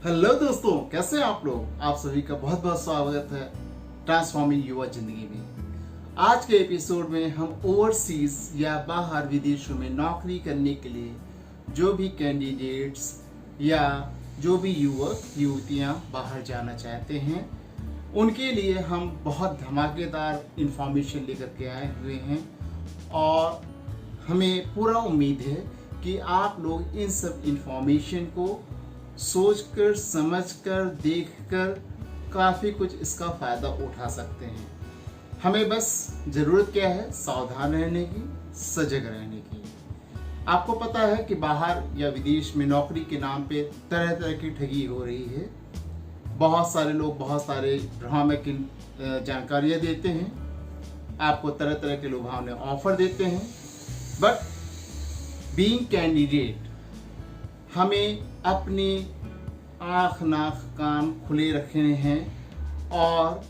Hello दोस्तों, कैसे हैं आप लोग। आप सभी का बहुत बहुत स्वागत है ट्रांसफॉर्मिंग युवा जिंदगी में। आज के एपिसोड में हम ओवरसीज या बाहर विदेशों में नौकरी करने के लिए जो भी कैंडिडेट्स या जो भी युवक युवतियां बाहर जाना चाहते हैं उनके लिए हम बहुत धमाकेदार इंफॉर्मेशन लेकर के आए हुए हैं और हमें पूरा उम्मीद है कि आप लोग इन सब इंफॉर्मेशन को सोचकर, समझकर, देखकर काफ़ी कुछ इसका फ़ायदा उठा सकते हैं। हमें बस ज़रूरत क्या है, सावधान रहने की, सजग रहने की। आपको पता है कि बाहर या विदेश में नौकरी के नाम पे तरह तरह की ठगी हो रही है। बहुत सारे लोग बहुत सारे भ्रामक जानकारियाँ देते हैं, आपको तरह तरह के लुभावने ऑफर देते हैं। बट बीइंग कैंडिडेट हमें अपनी आँख नाक कान खुले रखने हैं और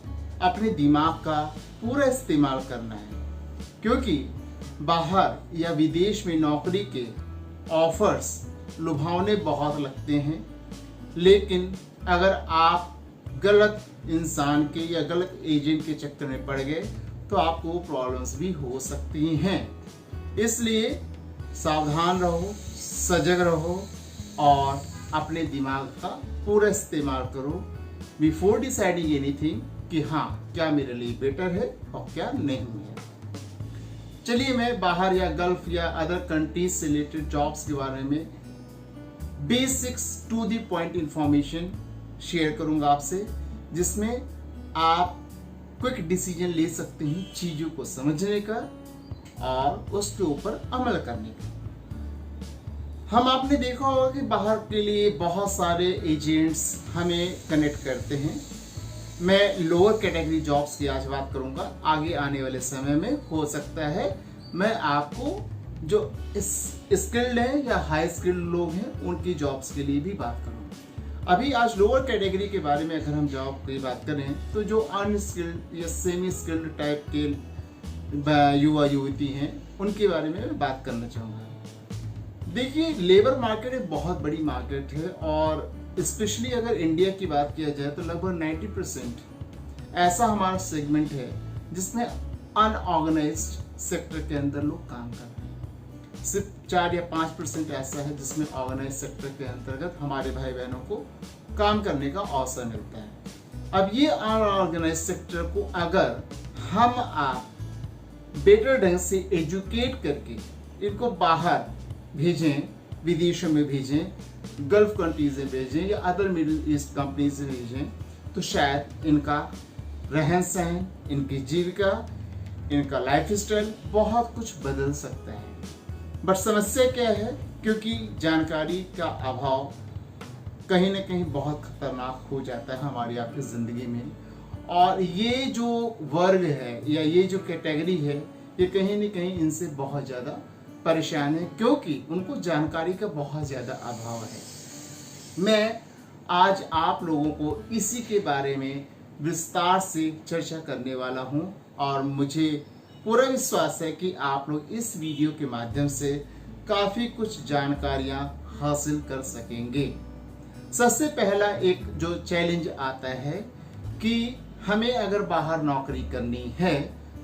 अपने दिमाग का पूरा इस्तेमाल करना है, क्योंकि बाहर या विदेश में नौकरी के ऑफर्स लुभावने बहुत लगते हैं। लेकिन अगर आप गलत इंसान के या गलत एजेंट के चक्कर में पड़ गए तो आपको प्रॉब्लम्स भी हो सकती हैं। इसलिए सावधान रहो, सजग रहो और अपने दिमाग का पूरा इस्तेमाल करो बिफोर डिसाइडिंग एनीथिंग कि हाँ क्या मेरे लिए बेटर है और क्या नहीं है। चलिए मैं बाहर या गल्फ या अदर कंट्रीज से रिलेटेड जॉब्स के बारे में basics to the point information share करूंगा आपसे, जिसमें आप क्विक डिसीजन ले सकते हैं चीज़ों को समझने का और उसके ऊपर अमल करने का। हम आपने देखा होगा कि बाहर के लिए बहुत सारे एजेंट्स हमें कनेक्ट करते हैं। मैं लोअर कैटेगरी जॉब्स की आज बात करूंगा। आगे आने वाले समय में हो सकता है मैं आपको जो स्किल्ड हैं या हाई स्किल्ड लोग हैं उनकी जॉब्स के लिए भी बात करूंगा। अभी आज लोअर कैटेगरी के बारे में अगर हम जॉब की बात करें तो जो अनस्किल्ड या सेमी स्किल्ड टाइप के युवा युवती हैं उनके बारे में मैं बात करना चाहूँगा। देखिए, लेबर मार्केट एक बहुत बड़ी मार्केट है और स्पेशली अगर इंडिया की बात किया जाए तो लगभग 90% ऐसा हमारा सेगमेंट है जिसमें अनऑर्गेनाइज्ड सेक्टर के अंदर लोग काम कर रहे हैं। सिर्फ 4 या 5% ऐसा है जिसमें ऑर्गेनाइज सेक्टर के अंतर्गत हमारे भाई बहनों को काम करने का अवसर मिलता है। अब ये अनऑर्गेनाइज सेक्टर को अगर हम आप बेटर ढंग से एजुकेट करके इनको बाहर भेजें, विदेशों में भेजें, गल्फ कंट्रीज में भेजें या अदर मिडिल ईस्ट कंपनीज में भेजें तो शायद इनका रहन सहन, इनकी जीविका, इनका लाइफ स्टाइल बहुत कुछ बदल सकता है। बट समस्या क्या है, क्योंकि जानकारी का अभाव कहीं ना कहीं बहुत खतरनाक हो जाता है हमारी आपकी ज़िंदगी में। और ये जो वर्ग है या ये जो कैटेगरी है ये कहीं ना कहीं इनसे बहुत ज़्यादा परेशान है, क्योंकि उनको जानकारी का बहुत ज़्यादा अभाव है। मैं आज आप लोगों को इसी के बारे में विस्तार से चर्चा करने वाला हूं और मुझे पूरा विश्वास है कि आप लोग इस वीडियो के माध्यम से काफ़ी कुछ जानकारियां हासिल कर सकेंगे। सबसे पहला एक जो चैलेंज आता है कि हमें अगर बाहर नौकरी करनी है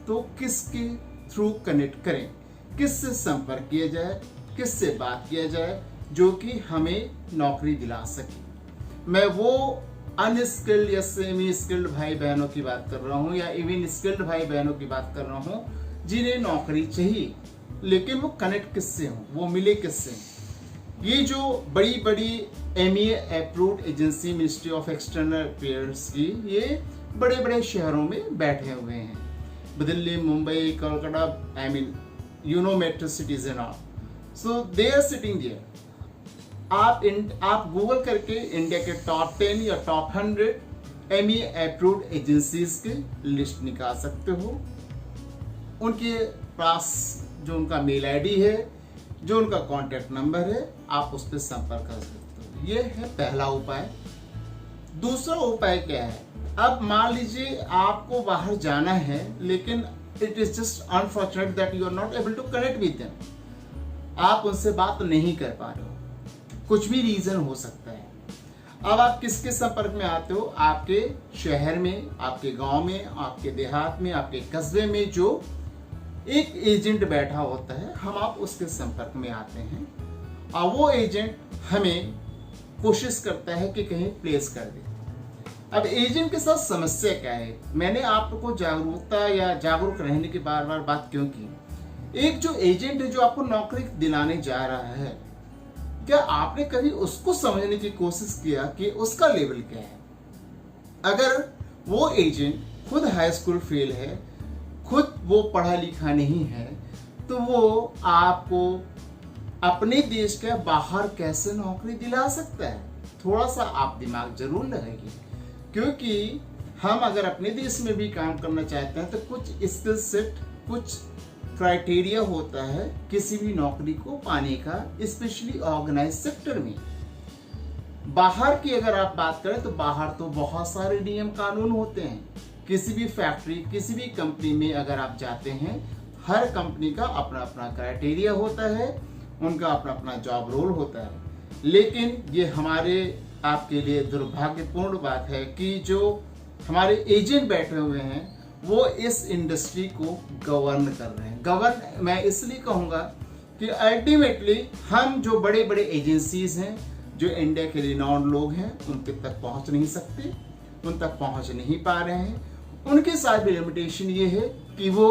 तो किसके थ्रू कनेक्ट करें, किससे संपर्क किया जाए, किससे बात किया जाए जो कि हमें नौकरी दिला सके। मैं वो अनस्किल्ड या सेमी स्किल्ड भाई बहनों की बात कर रहा हूँ या इवन स्किल्ड भाई बहनों की बात कर रहा हूँ जिन्हें नौकरी चाहिए, लेकिन वो कनेक्ट किससे हों, वो मिले किससे। ये जो बड़ी बड़ी MA approved agency ministry of external affairs की ये बड़े बड़े शहरों में बैठे हुए हैं, Delhi, Mumbai, Kolkata, metro cities and all. So they are sitting there. आप गूगल करके इंडिया के टॉप 10 या टॉप 100 MA अप्रूव्ड एजेंसीज के लिस्ट निकाल सकते हो। उनके पास जो उनका मेल आईडी है, जो उनका कॉन्टैक्ट नंबर है, आप उस पर संपर्क कर सकते हो। ये है पहला उपाय। दूसरा उपाय क्या है, अब मान लीजिए आपको बाहर जाना है लेकिन it is just unfortunate that you are not able to connect with them. आप उनसे बात नहीं कर पा रहे हो, कुछ भी रीजन हो सकता है। अब आप किसके संपर्क में आते हो? आपके शहर में, आपके गांव में, आपके देहात में, आपके कस्बे में जो एक एजेंट बैठा होता है, हम आप उसके संपर्क में आते हैं और वो एजेंट हमें कोशिश करता है कि कहीं प्लेस कर दे। अब एजेंट के साथ समस्या क्या है? मैंने आपको जागरूकता या जागरूक रहने की बार बार बात क्यों की? एक जो एजेंट है जो आपको नौकरी दिलाने जा रहा है, क्या आपने कभी उसको समझने की कोशिश किया कि उसका लेवल क्या है? अगर वो एजेंट खुद हाई स्कूल फेल है, खुद वो पढ़ा लिखा नहीं है, तो वो आपको अपने देश के बाहर कैसे नौकरी दिला सकता है? थोड़ा सा आप दिमाग जरूर लगाइए, क्योंकि हम अगर अपने देश में भी काम करना चाहते हैं तो कुछ स्किल सेट, कुछ क्राइटेरिया होता है किसी भी नौकरी को पाने का, स्पेशली ऑर्गेनाइज सेक्टर में। बाहर की अगर आप बात करें तो बाहर तो बहुत सारे नियम कानून होते हैं। किसी भी फैक्ट्री, किसी भी कंपनी में अगर आप जाते हैं, हर कंपनी का अपना अपना क्राइटेरिया होता है, उनका अपना अपना जॉब रोल होता है। लेकिन ये हमारे आपके लिए दुर्भाग्यपूर्ण बात है कि जो हमारे एजेंट बैठे हुए हैं वो इस इंडस्ट्री को गवर्न कर रहे हैं। गवर्न मैं इसलिए कहूँगा कि अल्टीमेटली हम जो बड़े बड़े एजेंसीज हैं, जो इंडिया के रिनाउंड लोग हैं, उनके तक पहुँच नहीं सकते, उन तक पहुँच नहीं पा रहे हैं। उनके साथ भी लिमिटेशन ये है कि वो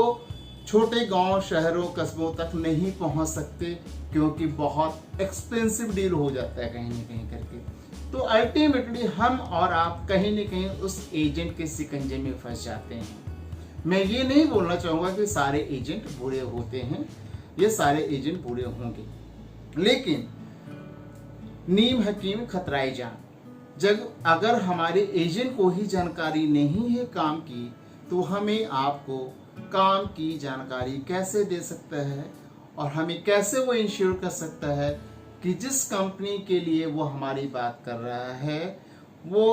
छोटे गांव, शहरों, कस्बों तक नहीं पहुंच सकते, क्योंकि बहुत एक्सपेंसिव डील हो जाता है कहीं ना कहीं करके। तो अल्टीमेटली हम और आप कहीं ना कहीं उस एजेंट के शिकंजे में फंस जाते हैं। मैं ये नहीं बोलना चाहूँगा कि सारे एजेंट बुरे होते हैं, ये सारे एजेंट बुरे होंगे, लेकिन नीम हकीम खतराए जान। जब अगर हमारे एजेंट को ही जानकारी नहीं है काम की, तो हमें आपको काम की जानकारी कैसे दे सकता है और हमें कैसे वो इंश्योर कर सकता है कि जिस कंपनी के लिए वो हमारी बात कर रहा है वो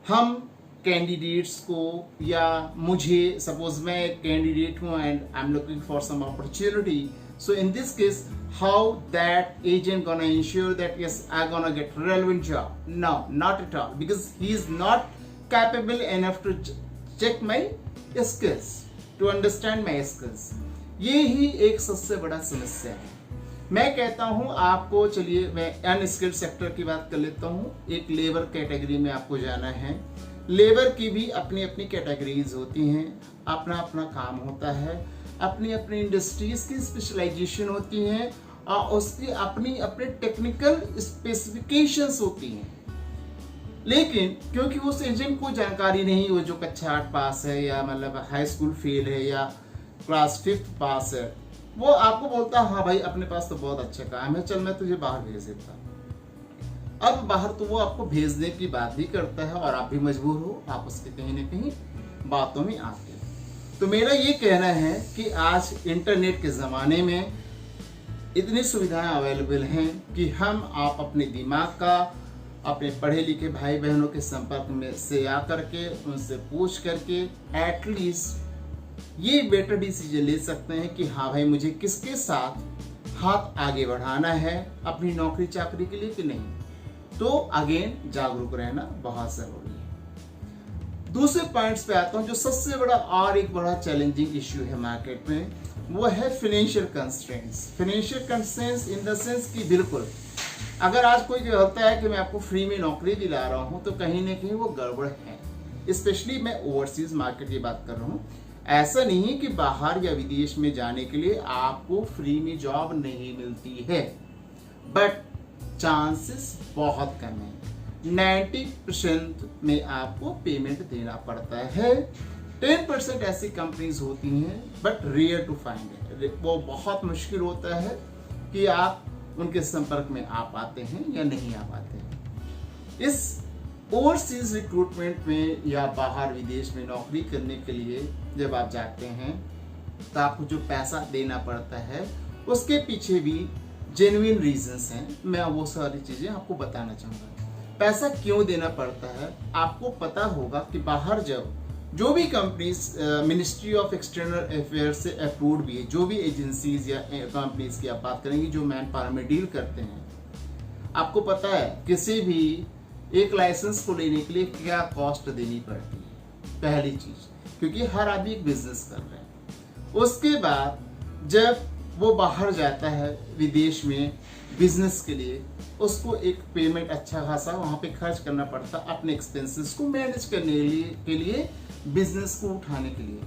हम कैंडिडेट्स को, या मुझे, सपोज मैं एक कैंडिडेट हूँ and I am looking for some opportunity, so in this case how that agent gonna ensure that yes I gonna get relevant job? No, not at all, because he is not capable enough to check my skills, to understand my skills. ये ही एक सबसे बड़ा समस्या है। मैं कहता हूँ आपको, चलिए मैं अनस्किल्ड सेक्टर की बात कर लेता हूँ। एक लेबर कैटेगरी में आपको जाना है। लेबर की भी अपनी अपनी कैटेगरीज होती हैं, अपना अपना काम होता है, अपनी अपनी इंडस्ट्रीज की स्पेशलाइजेशन होती हैं और उसकी अपनी अपने टेक्निकल स्पेसिफिकेशंस होती हैं। लेकिन क्योंकि उस एजेंट को जानकारी नहीं, वो जो कक्षा 8 पास है या मतलब हाई स्कूल फेल है या क्लास 5 पास है, वो आपको बोलता है हाँ भाई अपने पास तो बहुत अच्छा काम है, चल मैं तुझे बाहर भेज देता। अब बाहर तो वो आपको भेजने की बात भी करता है और आप भी मजबूर हो, आप उसके कहीं ना कहीं बातों में आते हो। तो मेरा ये कहना है कि आज इंटरनेट के ज़माने में इतनी सुविधाएं अवेलेबल हैं कि हम आप अपने दिमाग का अपने पढ़े लिखे भाई बहनों के संपर्क में से आकर के उनसे पूछ करके एटलीस्ट ये बेटर डिसीजन ले सकते हैं कि हाँ भाई मुझे किसके साथ हाथ आगे बढ़ाना है अपनी नौकरी चाकरी के लिए कि नहीं। तो अगेन जागरूक रहना बहुत जरूरी है। दूसरे पॉइंट्स पे आता हूँ। जो सबसे बड़ा और एक बड़ा चैलेंजिंग इश्यू है मार्केट में, वो है financial constraints. Financial constraints in the sense कि बिल्कुल अगर आज कोई कहता है कि मैं आपको फ्री में नौकरी दिला रहा हूँ तो कहीं ना कहीं वो गड़बड़ है। स्पेशली मैं ओवरसीज मार्केट की बात कर रहा हूँ। ऐसा नहीं कि बाहर या विदेश में जाने के लिए आपको फ्री में जॉब नहीं मिलती है, बट चांसेस बहुत कम है। 90% में आपको पेमेंट देना पड़ता है। 10% ऐसी कंपनीज होती हैं but rare to find it. वो बहुत मुश्किल होता है कि आप उनके संपर्क में आ पाते हैं या नहीं आ पाते हैं। इस ओवरसीज रिक्रूटमेंट में या बाहर विदेश में नौकरी करने के लिए जब आप जाते हैं तो आपको जो पैसा देना पड़ता है उसके पीछे भी जेन्युइन रीजंस हैं। मैं वो सारी चीजें आपको बताना चाहूँगा। पैसा क्यों देना पड़ता है आपको पता होगा कि बाहर जब जो भी companies ministry of external affairs से अप्रूव्ड भी है, जो भी एजेंसीज या कंपनीज की आप बात करेंगे जो मैन पावर में डील करते हैं, आपको पता है किसी भी एक लाइसेंस को लेने के लिए क्या कॉस्ट देनी पड़ती है, पहली चीज, क्योंकि हर आदमी एक बिजनेस कर रहा है। उसके बाद जब वो बाहर जाता है विदेश में बिजनेस के लिए, उसको एक पेमेंट अच्छा खासा वहाँ पे खर्च करना पड़ता अपने एक्सपेंसेस को मैनेज करने के लिए बिजनेस को उठाने के लिए।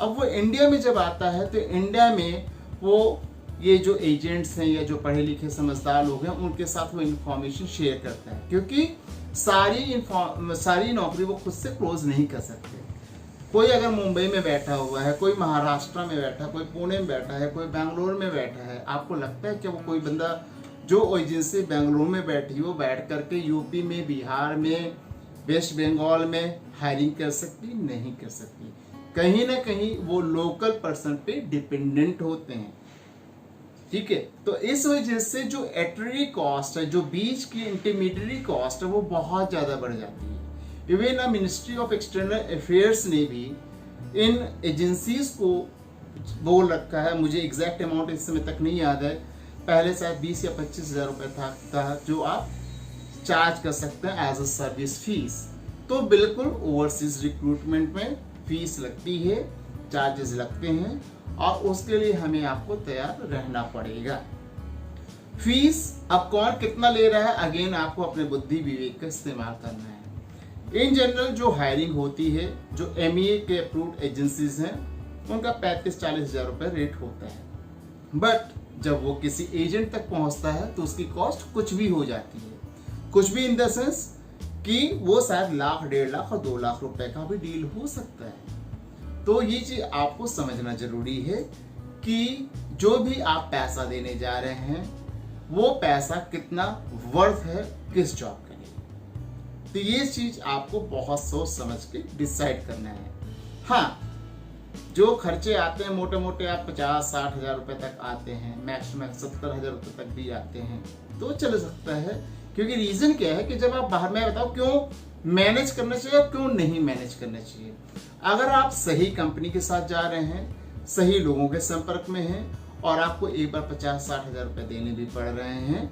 अब वो इंडिया में जब आता है तो इंडिया में वो ये जो एजेंट्स हैं या जो पढ़े लिखे समझदार लोग हैं उनके साथ वो इन्फॉर्मेशन शेयर करता है, क्योंकि सारी नौकरी वो खुद से क्लोज नहीं कर सकते। कोई अगर मुंबई में बैठा हुआ है, कोई महाराष्ट्र में बैठा, कोई पुणे में बैठा है, कोई बेंगलोर में बैठा है, आपको लगता है कि वो कोई बंदा जो एजेंसी बेंगलोर में बैठी वो बैठ करके यूपी में, बिहार में, वेस्ट बंगाल में हायरिंग कर सकती? नहीं कर सकती। कहीं ना कहीं वो लोकल पर्सन पे डिपेंडेंट होते हैं, ठीक है। तो इस वजह से जो एटरी कॉस्ट है, जो बीच की इंटरमीडिएट कॉस्ट है, वो बहुत ज़्यादा बढ़ जाती है। Even ministry of external affairs ने भी इन एजेंसीज को बोल रखा है, मुझे एग्जैक्ट अमाउंट इस समय तक नहीं याद है, पहले शायद 20 या 25 हज़ार रुपये था जो आप चार्ज कर सकते हैं एज अ सर्विस फीस। तो बिल्कुल ओवरसीज रिक्रूटमेंट में फीस लगती है, चार्जेस लगते हैं, और उसके लिए हमें आपको तैयार रहना पड़ेगा। फीस अब कौन कितना ले रहा है, अगेन आपको अपने बुद्धि विवेक का इस्तेमाल करना है। इन जनरल जो हायरिंग होती है, जो MEA के अप्रूव्ड एजेंसीज हैं, उनका 35-40 हज़ार रुपये रेट होता है। बट जब वो किसी एजेंट तक पहुंचता है तो उसकी कॉस्ट कुछ भी हो जाती है। कुछ भी इन द सेंस कि वो शायद लाख, 1.5 लाख और 2 लाख रुपए का भी डील हो सकता है। तो ये चीज आपको समझना जरूरी है कि जो भी आप पैसा देने जा रहे हैं वो पैसा कितना वर्थ है किस जॉब के लिए। तो ये चीज आपको बहुत सोच समझ के डिसाइड करना है। हाँ, जो खर्चे आते हैं मोटे मोटे आप 50-60 हज़ार रुपए तक आते हैं, मैक्सिमम 70 हज़ार रुपए तक भी आते हैं, तो चल सकता है। क्योंकि रीजन क्या है कि जब आप बाहर में बताओ क्यों मैनेज करना चाहिए और क्यों नहीं मैनेज करना चाहिए। अगर आप सही कंपनी के साथ जा रहे हैं, सही लोगों के संपर्क में हैं, और आपको एक बार 50-60 हज़ार रुपये देने भी पड़ रहे हैं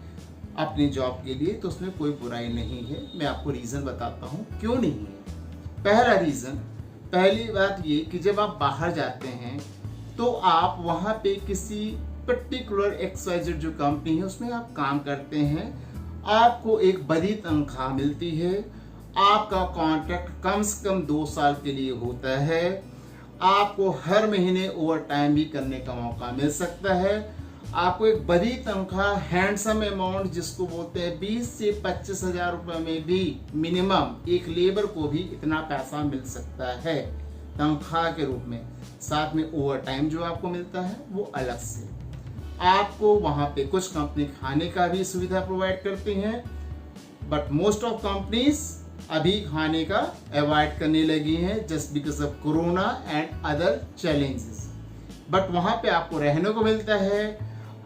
अपनी जॉब के लिए, तो उसमें कोई बुराई नहीं है। मैं आपको रीज़न बताता हूँ क्यों नहीं है। पहला रीज़न, पहली बात ये कि जब आप बाहर जाते हैं तो आप वहाँ पे किसी पर्टिकुलर XYZ जो कंपनी है उसमें आप काम करते हैं, आपको एक बड़ी तनख्वाह मिलती है, आपका कॉन्ट्रैक्ट कम से कम 2 साल के लिए होता है, आपको हर महीने ओवर टाइम भी करने का मौका मिल सकता है, आपको एक बड़ी तनख्वाह, हैंडसम अमाउंट जिसको बोलते हैं 20 से 25 हज़ार रुपये में भी मिनिमम एक लेबर को भी इतना पैसा मिल सकता है तनख्वाह के रूप में। साथ में ओवर टाइम जो आपको मिलता है वो अलग से। आपको वहाँ पे कुछ कंपनी खाने का भी सुविधा प्रोवाइड करती हैं, बट मोस्ट ऑफ कंपनीज अभी खाने का अवॉइड करने लगी हैं just because of corona and other challenges. But वहाँ पे आपको रहने को मिलता है,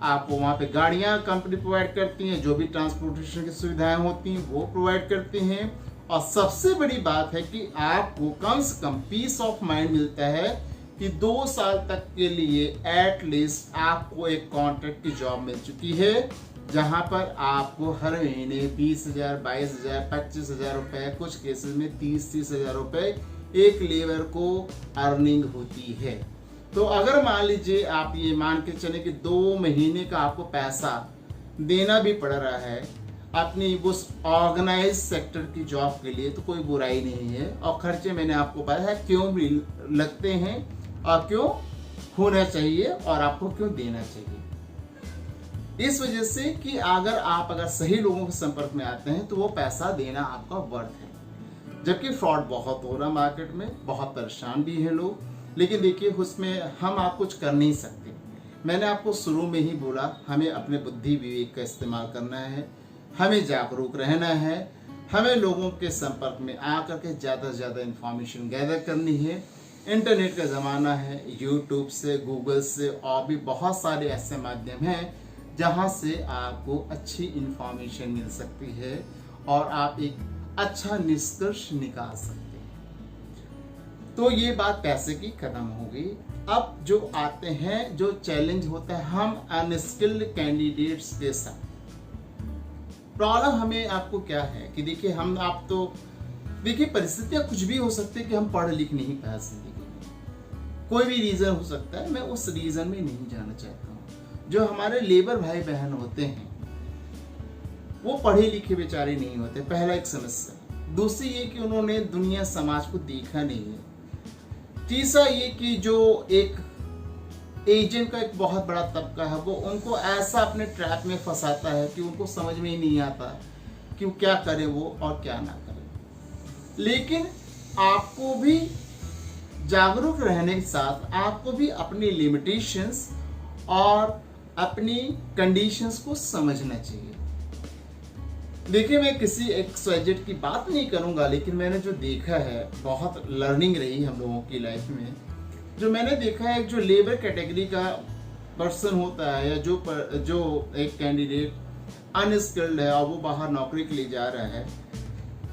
आपको वहाँ पे गाड़ियाँ कंपनी प्रोवाइड करती हैं, जो भी ट्रांसपोर्टेशन की सुविधाएं होती हैं वो प्रोवाइड करती हैं, और सबसे बड़ी बात है कि आपको कम से कम पीस ऑफ माइंड मिलता है कि 2 साल तक के लिए एटलीस्ट आपको एक कॉन्ट्रैक्ट की जॉब मिल चुकी है, जहां पर आपको हर महीने 20,000, 22,000, 25,000 रुपए, कुछ केसेस में 30-30 हज़ार रुपए एक लेबर को अर्निंग होती है। तो अगर मान लीजिए आप ये मान के चले कि 2 महीने का आपको पैसा देना भी पड़ रहा है अपनी उस ऑर्गेनाइज सेक्टर की जॉब के लिए, तो कोई बुराई नहीं है। और खर्चे मैंने आपको बताया क्यों भी लगते हैं और क्यों होना चाहिए और आपको क्यों देना चाहिए। इस वजह से कि अगर सही लोगों के संपर्क में आते हैं तो वो पैसा देना आपका वर्थ है। जबकि फ्रॉड बहुत हो रहा मार्केट में, बहुत परेशान भी हैं लोग, लेकिन देखिए उसमें हम आप कुछ कर नहीं सकते। मैंने आपको शुरू में ही बोला, हमें अपने बुद्धि विवेक का इस्तेमाल करना है, हमें जागरूक रहना है, हमें लोगों के संपर्क में आकर के ज़्यादा से ज़्यादा इंफॉर्मेशन गैदर करनी है। इंटरनेट का ज़माना है, यूट्यूब से, गूगल से और भी बहुत सारे ऐसे माध्यम हैं जहाँ से आपको अच्छी इंफॉर्मेशन मिल सकती है और आप एक अच्छा निष्कर्ष निकाल सकते हैं। तो ये बात पैसे की खत्म हो गई। अब जो आते हैं, जो चैलेंज होता है हम अनस्किल्ड कैंडिडेट्स के साथ, प्रॉब्लम हमें आपको क्या है कि देखिए हम आप तो देखिए परिस्थितियां कुछ भी हो सकती है कि हम पढ़ लिख नहीं पाए जिंदगी में, कोई भी रीजन हो सकता है। मैं उस रीजन में नहीं जाना चाहता हूँ। जो हमारे लेबर भाई बहन होते हैं वो पढ़े लिखे बेचारे नहीं होते, पहला एक समस्या। दूसरी ये कि उन्होंने दुनिया समाज को देखा नहीं है। तीसरा ये कि जो एक एजेंट का एक बहुत बड़ा तबका है वो उनको ऐसा अपने ट्रैप में फंसाता है कि उनको समझ में ही नहीं आता कि वो क्या करे वो और क्या ना करे। लेकिन आपको भी जागरूक रहने के साथ आपको भी अपनी लिमिटेशंस और अपनी कंडीशंस को समझना चाहिए। देखिए मैं किसी एक्सवाइजेड की बात नहीं करूंगा, लेकिन मैंने जो देखा है बहुत लर्निंग रही हम लोगों की लाइफ में। जो मैंने देखा है जो लेबर कैटेगरी का पर्सन होता है या जो एक कैंडिडेट अनस्किल्ड है और वो बाहर नौकरी के लिए जा रहा है,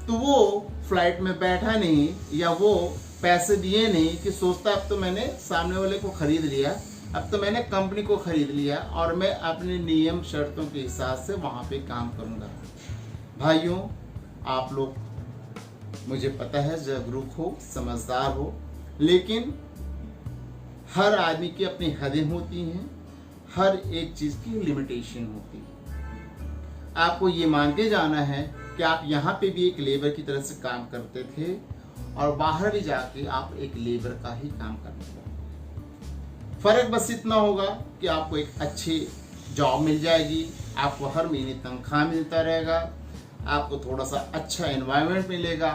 तो वो फ्लाइट में बैठा नहीं या वो पैसे दिए नहीं कि सोचता अब तो मैंने सामने वाले को खरीद लिया, अब तो मैंने कंपनी को खरीद लिया और मैं अपने नियम शर्तों के हिसाब से वहां पे काम करूंगा। भाइयों, आप लोग मुझे पता है जागरूक हो, समझदार हो, लेकिन हर आदमी की अपनी हदें होती हैं, हर एक चीज की लिमिटेशन होती है। आपको ये मान के जाना है कि आप यहाँ पे भी एक लेबर की तरह से काम करते थे और बाहर भी जाके आप एक लेबर का ही काम करते थे। फर्क बस इतना होगा कि आपको एक अच्छी जॉब मिल जाएगी, आपको हर महीने तनख्वाह मिलता रहेगा, आपको थोड़ा सा अच्छा एनवायरनमेंट मिलेगा,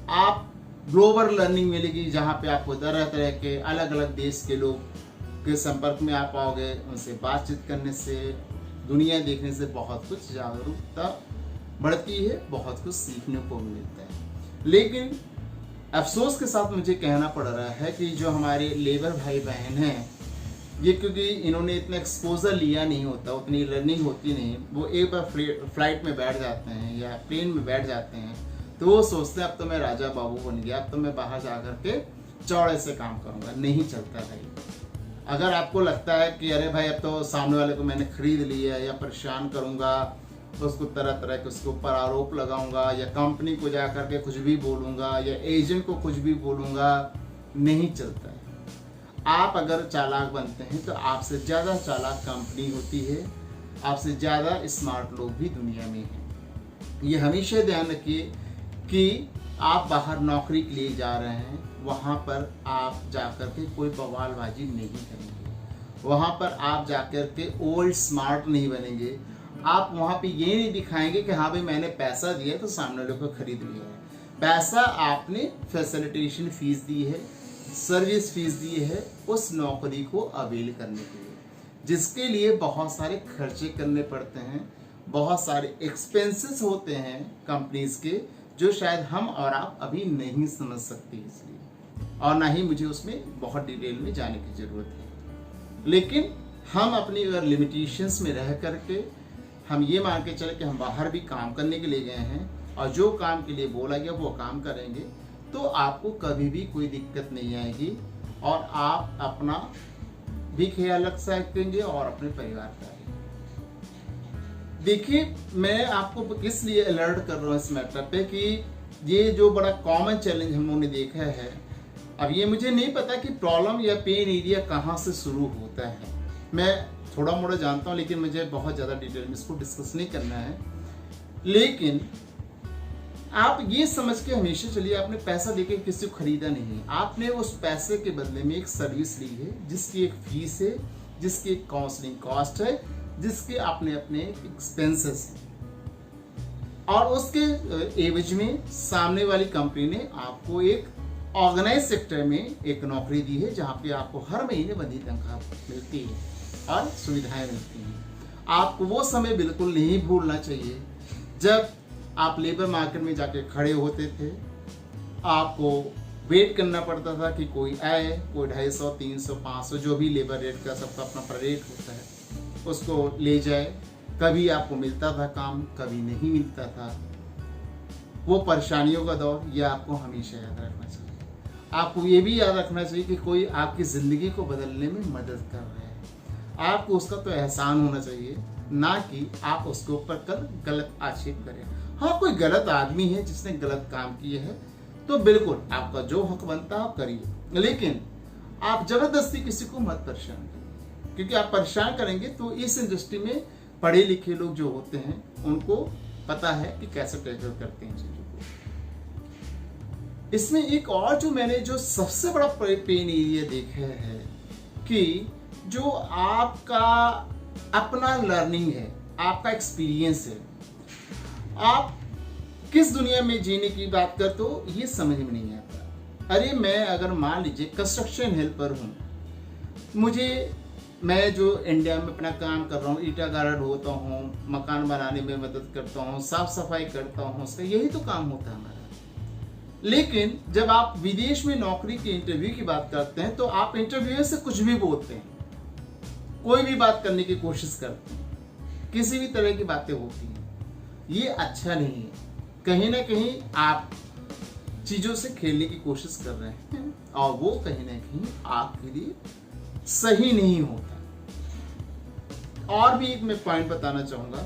आप ग्लोबल लर्निंग मिलेगी जहाँ पे आपको तरह तरह के अलग अलग देश के लोग के संपर्क में आ पाओगे। उनसे बातचीत करने से, दुनिया देखने से बहुत कुछ जागरूकता बढ़ती है, बहुत कुछ सीखने को मिलता है। लेकिन अफसोस के साथ मुझे कहना पड़ रहा है कि जो हमारे लेबर भाई बहन हैं, ये क्योंकि इन्होंने इतना एक्सपोजर लिया नहीं होता, उतनी लर्निंग होती नहीं, वो एक बार फ्लाइट में बैठ जाते हैं या प्लेन में बैठ जाते हैं तो वो सोचते हैं अब तो मैं राजा बाबू बन गया, अब तो मैं बाहर जा करके चौड़े से काम करूंगा। नहीं चलता भाई। अगर आपको लगता है कि अरे भाई अब तो सामने वाले को मैंने खरीद लिया या परेशान करूंगा, तो उसको तरह तरह के उसके ऊपर आरोप लगाऊंगा या कंपनी को जा करके कुछ भी बोलूंगा या एजेंट को कुछ भी बोलूंगा, नहीं चलता है। आप अगर चालाक बनते हैं तो आपसे ज़्यादा चालाक कंपनी होती है, आपसे ज़्यादा स्मार्ट लोग भी दुनिया में हैं। ये हमेशा ध्यान रखिए कि आप बाहर नौकरी के लिए जा रहे हैं, वहाँ पर आप जाकर के कोई बवालबाजी नहीं करेंगे, वहाँ पर आप जाकर के ओल्ड स्मार्ट नहीं बनेंगे। आप वहाँ पे ये नहीं दिखाएंगे कि हाँ भाई मैंने पैसा दिया तो सामने वाले को खरीद लिया है। पैसा आपने फैसिलिटेशन फीस दी है, सर्विस फीस दी है उस नौकरी को अवेल करने के लिए, जिसके लिए बहुत सारे खर्चे करने पड़ते हैं, बहुत सारे एक्सपेंसेस होते हैं कंपनीज के, जो शायद हम और आप अभी नहीं समझ सकते, इसलिए और ना ही मुझे उसमें बहुत डिटेल में जाने की जरूरत है। लेकिन हम अपनी लिमिटेशंस में रह करके हम ये मान के चले कि हम बाहर भी काम करने के लिए गए हैं और जो काम के लिए बोला गया वो काम करेंगे, तो आपको कभी भी कोई दिक्कत नहीं आएगी और आप अपना भी ख्याल रख सकेंगे और अपने परिवार का। देखिए मैं आपको किस लिए अलर्ट कर रहा हूँ इस मैटर पे कि ये जो बड़ा कॉमन चैलेंज हम लोगों ने देखा है, अब ये मुझे नहीं पता कि प्रॉब्लम या पेन एरिया कहाँ से शुरू होता है। मैं थोड़ा मोड़ा जानता हूँ लेकिन मुझे बहुत ज़्यादा डिटेल में इसको डिस्कस नहीं करना है। लेकिन आप ये समझ के हमेशा चलिए, आपने पैसा देके किसी को खरीदा नहीं है, आपने उस पैसे के बदले में एक सर्विस ली है जिसकी एक फीस है, जिसकी एक काउंसलिंग कॉस्ट है, जिसके अपने अपने एक्सपेंसेस हैं और उसके एवज में सामने वाली कंपनी ने आपको एक ऑर्गेनाइज सेक्टर में एक नौकरी दी है जहां पे आपको हर महीने बंधी तनख्वाह मिलती है और सुविधाएं मिलती हैं। आपको वो समय बिल्कुल नहीं भूलना चाहिए जब आप लेबर मार्केट में जाके खड़े होते थे, आपको वेट करना पड़ता था कि कोई आए, कोई 250, 300, 500 जो भी लेबर रेट का सबका अपना रेट होता है उसको ले जाए। कभी आपको मिलता था काम, कभी नहीं मिलता था। वो परेशानियों का दौर ये आपको हमेशा याद रखना चाहिए। आपको ये भी याद रखना चाहिए कि कोई आपकी ज़िंदगी को बदलने में मदद कर रहा है, आपको उसका तो एहसान होना चाहिए। ना कि आप उसके ऊपर कल गलत आक्षेप करें। हाँ, कोई गलत आदमी है जिसने गलत काम किए है तो बिल्कुल आपका जो हक बनता है आप करिए, लेकिन आप जबरदस्ती किसी को मत परेशान करिए, क्योंकि आप परेशान करेंगे तो इस इंडस्ट्री में पढ़े लिखे लोग जो होते हैं उनको पता है कि कैसे टैकल करते हैं चीजों को। इसमें एक और जो मैंने जो सबसे बड़ा पेन एरिया देखा है कि जो आपका अपना लर्निंग है, आपका एक्सपीरियंस है, आप किस दुनिया में जीने की बात करते हो ये समझ में नहीं आता। अरे मैं अगर मान लीजिए कंस्ट्रक्शन हेल्पर हूँ, मैं जो इंडिया में अपना काम कर रहा हूँ, ईटा गार्ड होता हूँ, मकान बनाने में मदद करता हूँ, साफ सफाई करता हूँ, उसका यही तो काम होता है हमारा। लेकिन जब आप विदेश में नौकरी के इंटरव्यू की बात करते हैं तो आप इंटरव्यू से कुछ भी बोलते हैं, कोई भी बात करने की कोशिश करते हैं, किसी भी तरह की बातें होती हैं। ये अच्छा नहीं है। कहीं ना कहीं आप चीजों से खेलने की कोशिश कर रहे हैं और वो कहीं ना कहीं आपके लिए सही नहीं होता। और भी एक मैं पॉइंट बताना चाहूंगा,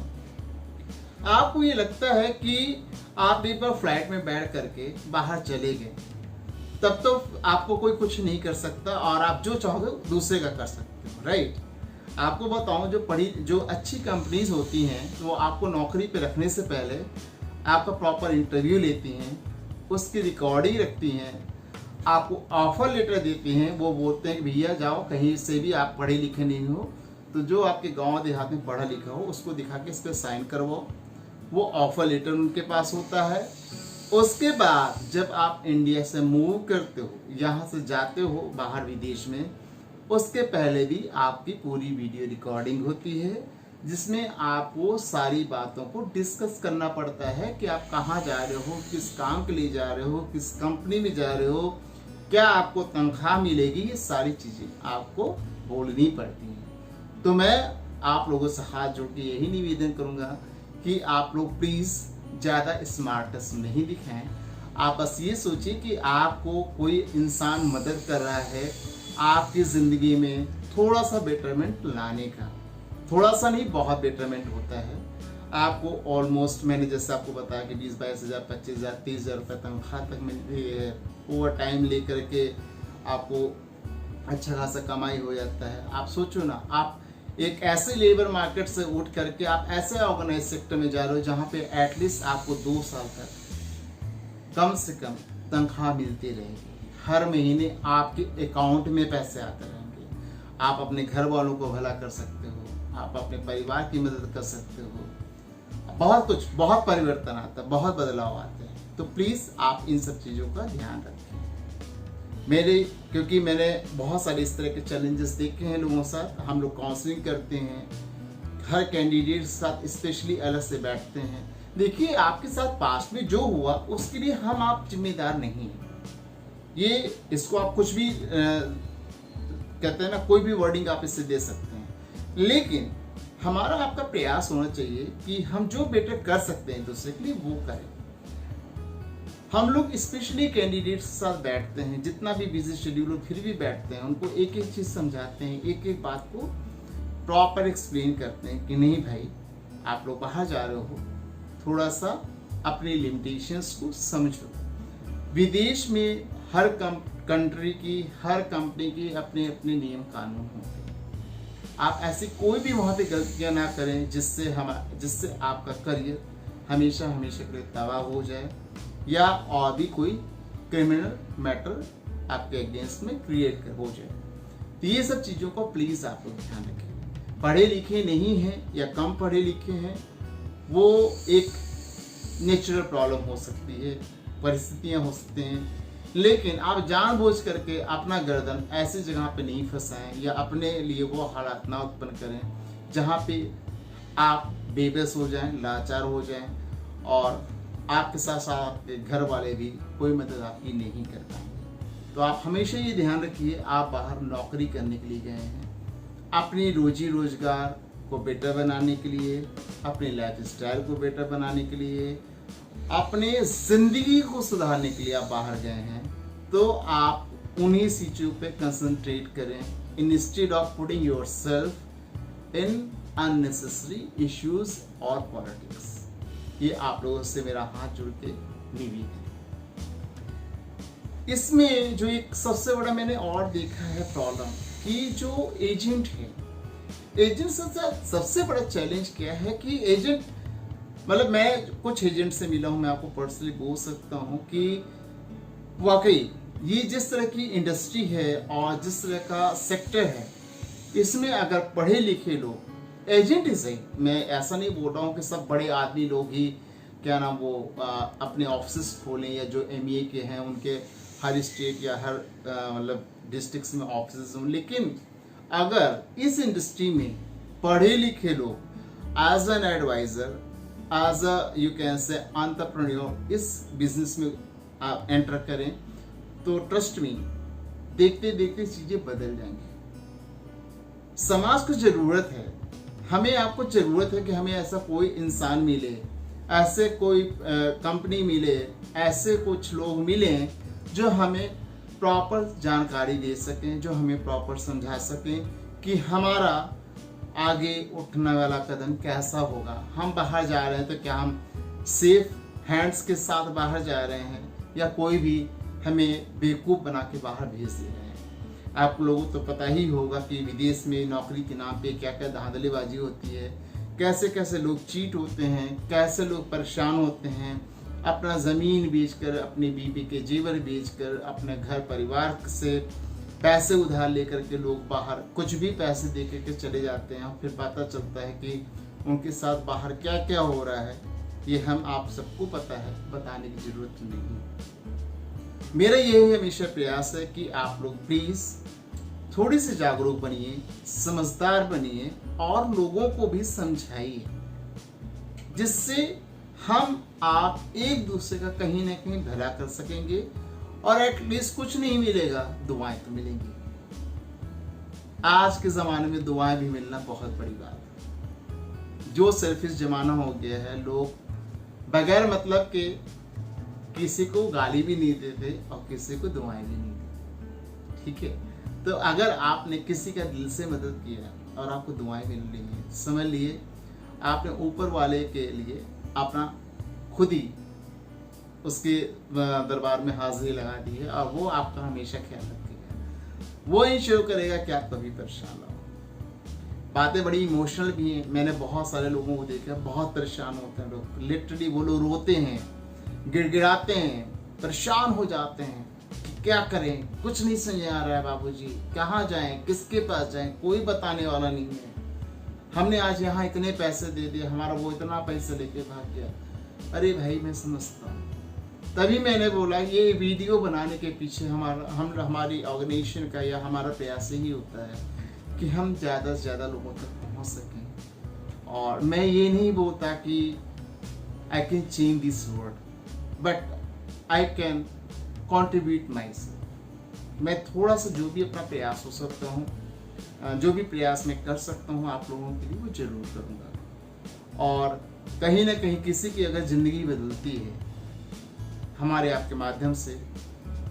आपको ये लगता है कि आप एक बार फ्लाइट में बैठ करके बाहर चले गए, तब तो आपको कोई कुछ नहीं कर सकता और आप जो चाहोगे दूसरे का कर सकते हो, राइट। आपको बताऊं, जो अच्छी कंपनीज होती हैं वो आपको नौकरी पे रखने से पहले आपका प्रॉपर इंटरव्यू लेती हैं, उसकी रिकॉर्डिंग रखती हैं, आपको ऑफर लेटर देती हैं। वो बोलते हैं कि भैया जाओ, कहीं से भी आप पढ़े लिखे नहीं हो तो जो आपके गांव देहात में पढ़ा लिखा हो उसको दिखा के इस पर साइन करवाओ। वो ऑफर लेटर उनके पास होता है। उसके बाद जब आप इंडिया से मूव करते हो, यहाँ से जाते हो बाहर विदेश में, उसके पहले भी आपकी पूरी वीडियो रिकॉर्डिंग होती है जिसमें आपको सारी बातों को डिस्कस करना पड़ता है कि आप कहाँ जा रहे हो, किस काम के लिए जा रहे हो, किस कंपनी में जा रहे हो, क्या आपको तनख्वाह मिलेगी, ये सारी चीज़ें आपको बोलनी पड़ती हैं। तो मैं आप लोगों से हाथ जोड़ के यही निवेदन करूँगा कि आप लोग प्लीज़ ज़्यादा स्मार्टनेस नहीं दिखाएं। आप बस ये सोचिए कि आपको कोई इंसान मदद कर रहा है आपकी ज़िंदगी में थोड़ा सा बेटरमेंट लाने का। थोड़ा सा नहीं, बहुत बेटरमेंट होता है। आपको ऑलमोस्ट, मैंने जैसे आपको बताया कि 20-22 हज़ार, 25 हज़ार, 30 हज़ार रुपये तनख्वाह तक मिलती है। ओवर टाइम ले करके आपको अच्छा खासा कमाई हो जाता है। आप सोचो ना, आप एक ऐसे लेबर मार्केट से उठ करके आप ऐसे ऑर्गेनाइज सेक्टर में जा रहे हो जहाँ पे एटलीस्ट आपको 2 साल तक कम से कम तनख्वाह मिलती रहेगी। हर महीने आपके अकाउंट में पैसे आते रहेंगे। आप अपने घर वालों को भला कर सकते हो, आप अपने परिवार की मदद कर सकते हो। बहुत कुछ, बहुत परिवर्तन आता है, बहुत बदलाव आते हैं। तो प्लीज़ आप इन सब चीज़ों का ध्यान रखें। क्योंकि मैंने बहुत सारे इस तरह के चैलेंजेस देखे हैं लोगों के साथ। हम लोग काउंसलिंग करते हैं, हर कैंडिडेट के साथ स्पेशली अलग से बैठते हैं। देखिए, आपके साथ पास्ट में जो हुआ उसके लिए हम आप जिम्मेदार नहीं हैं। इसको आप कुछ भी कहते हैं ना, कोई भी वर्डिंग आप इससे दे सकते हैं, लेकिन हमारा आपका प्रयास होना चाहिए कि हम जो बेटर कर सकते हैं दूसरे के लिए वो करें। हम लोग स्पेशली कैंडिडेट्स के साथ बैठते हैं, जितना भी बिजी शेड्यूल हो फिर भी बैठते हैं, उनको एक एक चीज़ समझाते हैं, एक एक बात को प्रॉपर एक्सप्लेन करते हैं कि नहीं भाई, आप लोग बाहर जा रहे हो, थोड़ा सा अपनी लिमिटेशंस को समझो। विदेश में हर कंट्री की, हर कंपनी की अपने अपने नियम कानून होते हैं। आप ऐसी कोई भी वहाँ पे गलतियाँ ना करें जिससे आपका करियर हमेशा हमेशा के लिए तबाह हो जाए या और भी कोई क्रिमिनल मैटर आपके अगेंस्ट में क्रिएट हो जाए। तो ये सब चीज़ों को प्लीज़ आप लोग ध्यान रखें। पढ़े लिखे नहीं हैं या कम पढ़े लिखे हैं, वो एक नेचुरल प्रॉब्लम हो सकती है, परिस्थितियाँ हो सकती हैं, लेकिन आप जानबूझ करके अपना गर्दन ऐसी जगह पे नहीं फंसाएं या अपने लिए वो हालात ना उत्पन्न करें जहाँ पे आप बेबस हो जाएं, लाचार हो जाएं और आपके साथ साथ आपके घर वाले भी कोई मदद आपकी नहीं कर पाएंगे। तो आप हमेशा ये ध्यान रखिए, आप बाहर नौकरी करने के लिए गए हैं, अपनी रोजी रोजगार को बेटर बनाने के लिए, अपनी लाइफ स्टाइल को बेटर बनाने के लिए, अपने ज़िंदगी को सुधारने के लिए आप बाहर गए हैं। तो आप उन्हीं चीज़ों पे कंसंट्रेट करें instead of putting yourself in unnecessary issues और पॉलिटिक्स। ये आप लोगों से मेरा हाथ जोड़ के निवेदन है। इसमें जो एक सबसे बड़ा मैंने और देखा है प्रॉब्लम कि जो एजेंट है, एजेंट से सबसे बड़ा चैलेंज क्या है कि एजेंट, मतलब मैं कुछ एजेंट से मिला हूं, मैं आपको पर्सनली बोल सकता हूं कि वाकई ये जिस तरह की इंडस्ट्री है और जिस तरह का सेक्टर है, इसमें अगर पढ़े लिखे लोग, एजेंट ही सही, मैं ऐसा नहीं बोल रहा हूँ कि सब बड़े आदमी लोग ही क्या नाम वो अपने ऑफिस खोलें, या जो एमईए के हैं उनके हर स्टेट या हर मतलब डिस्ट्रिक्ट्स में ऑफिस हों, लेकिन अगर इस इंडस्ट्री में पढ़े लिखे लोग as an advisor, as a you can say entrepreneur इस बिजनेस में एंटर करें, तो ट्रस्ट मी, देखते देखते चीजें बदल जाएंगी। समाज को जरूरत है, हमें आपको जरूरत है कि हमें ऐसा कोई इंसान मिले, ऐसे कोई कंपनी मिले, ऐसे कुछ लोग मिले जो हमें प्रॉपर जानकारी दे सकें, जो हमें प्रॉपर समझा सकें कि हमारा आगे उठने वाला कदम कैसा होगा। हम बाहर जा रहे हैं तो क्या हम सेफ हैंड्स के साथ बाहर जा रहे हैं, या कोई भी हमें बेवकूफ़ बना के बाहर भेज दे रहे हैं। आप लोगों को तो पता ही होगा कि विदेश में नौकरी के नाम पे क्या क्या धांधलीबाजी होती है, कैसे कैसे लोग चीट होते हैं, कैसे लोग परेशान होते हैं, अपना ज़मीन बेचकर, अपनी बीवी के जेवर बेचकर, अपने घर परिवार से पैसे उधार लेकर के लोग बाहर कुछ भी पैसे दे के चले जाते हैं। फिर पता चलता है कि उनके साथ बाहर क्या क्या हो रहा है, ये हम आप सबको पता है, बताने की जरूरत नहीं। मेरा यही हमेशा प्रयास है कि आप लोग प्लीज थोड़ी सी जागरूक बनिए, समझदार बनिए और लोगों को भी समझाइए, जिससे हम आप एक दूसरे का कहीं ना कहीं भला कर सकेंगे। और एटलीस्ट कुछ नहीं मिलेगा, दुआएं तो मिलेंगी। आज के जमाने में दुआएं भी मिलना बहुत बड़ी बात है। जो सेल्फिश जमाना हो गया है, लोग बगैर मतलब के किसी को गाली भी नहीं देते और किसी को दुआएं भी नहीं देते। ठीक है, तो अगर आपने किसी का दिल से मदद किया और आपको दुआएं मिल रही है, समझ लिए आपने ऊपर वाले के लिए अपना खुद ही उसके दरबार में हाजिरी लगा दी है, और वो आपका हमेशा ख्याल रखेगा। वो इंश्योर करेगा कि आप कभी परेशान ना हो। बातें बड़ी इमोशनल भी हैं। मैंने बहुत सारे लोगों को देखा, बहुत परेशान होते हैं लोग, लिटरली वो लोग रोते हैं, गिड़गिड़ाते हैं, परेशान हो जाते हैं कि क्या करें, कुछ नहीं समझ आ रहा है बाबूजी, कहाँ जाएं, किसके पास जाएं, कोई बताने वाला नहीं है। हमने आज यहाँ इतने पैसे दे दिए, हमारा वो इतना पैसे लेके भाग गया। अरे भाई, मैं समझता हूँ, तभी मैंने बोला ये वीडियो बनाने के पीछे हमारी ऑर्गेनाइजेशन का या हमारा प्रयास ही होता है कि हम ज़्यादा से ज़्यादा लोगों तक पहुँच सकें। और मैं ये नहीं बोलता कि I can change this world, but I can contribute my self. मैं थोड़ा सा जो भी अपना प्रयास हो सकता हूँ, जो भी प्रयास मैं कर सकता हूँ आप लोगों के लिए, वो जरूर करूँगा। और कहीं ना कहीं किसी की अगर ज़िंदगी बदलती है हमारे आपके माध्यम से,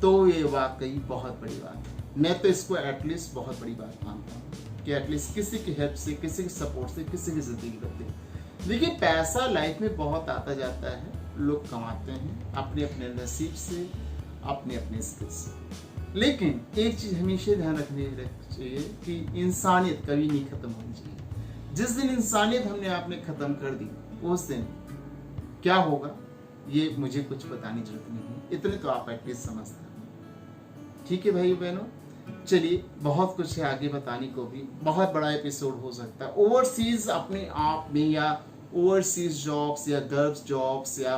तो ये वाकई बहुत बड़ी बात है। मैं तो इसको एटलीस्ट बहुत बड़ी बात मानता हूँ कि एटलीस्ट किसी की हेल्प से, किसी के सपोर्ट से किसी की ज़िंदगी बदले। देखिए, पैसा लाइफ में बहुत आता जाता है, लोग कमाते हैं अपने अपने नसीब से, अपने अपने स्किल से, लेकिन एक चीज़ हमेशा ध्यान रखनी चाहिए कि इंसानियत कभी नहीं खत्म होनी चाहिए। जिस दिन इंसानियत हमने आपने खत्म कर दी, उस दिन क्या होगा ये मुझे कुछ बताने की जरूरत नहीं है, इतने तो आप एटलीस्ट समझते हैं। ठीक है भाई बहनों, चलिए, बहुत कुछ है आगे बताने को भी, बहुत बड़ा एपिसोड हो सकता है। ओवरसीज अपने आप में, या ओवरसीज जॉब्स या गर्ल्स जॉब्स या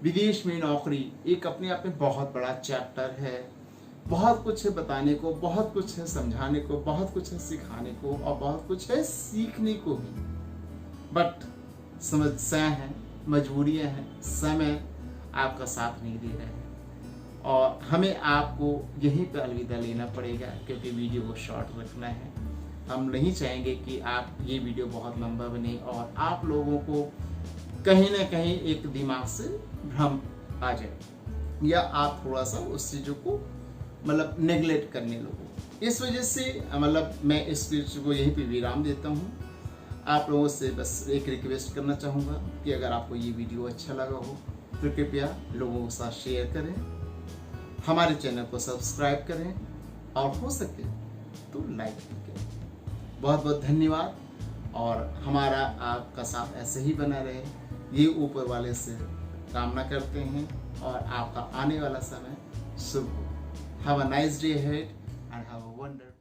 विदेश में नौकरी, एक अपने आप में बहुत बड़ा चैप्टर है। बहुत कुछ है बताने को, बहुत कुछ है समझाने को, बहुत कुछ है सिखाने को, और बहुत कुछ है सीखने को भी। बट समस्याएं हैं, मजबूरियां हैं, समय आपका साथ नहीं दे रहा है, और हमें आपको यहीं पर अलविदा लेना पड़ेगा, क्योंकि वीडियो को शॉर्ट रखना है। हम नहीं चाहेंगे कि आप ये वीडियो बहुत लंबा बने और आप लोगों को कहीं ना कहीं एक दिमाग से भ्रम आ जाए, या आप थोड़ा सा उस चीज़ों को मतलब नेगलेक्ट करने लगो। इस वजह से मतलब मैं इस चीज़ को यहीं पे विराम देता हूँ। आप लोगों से बस एक रिक्वेस्ट करना चाहूँगा कि अगर आपको ये वीडियो अच्छा लगा हो तो कृपया लोगों के साथ शेयर करें, हमारे चैनल को सब्सक्राइब करें और हो सके तो लाइक भी करें। बहुत बहुत धन्यवाद और हमारा आपका साथ ऐसे ही बना रहे, ये ऊपर वाले से कामना करते हैं और आपका आने वाला समय शुभ हो। Have a nice day ahead and have a wonderful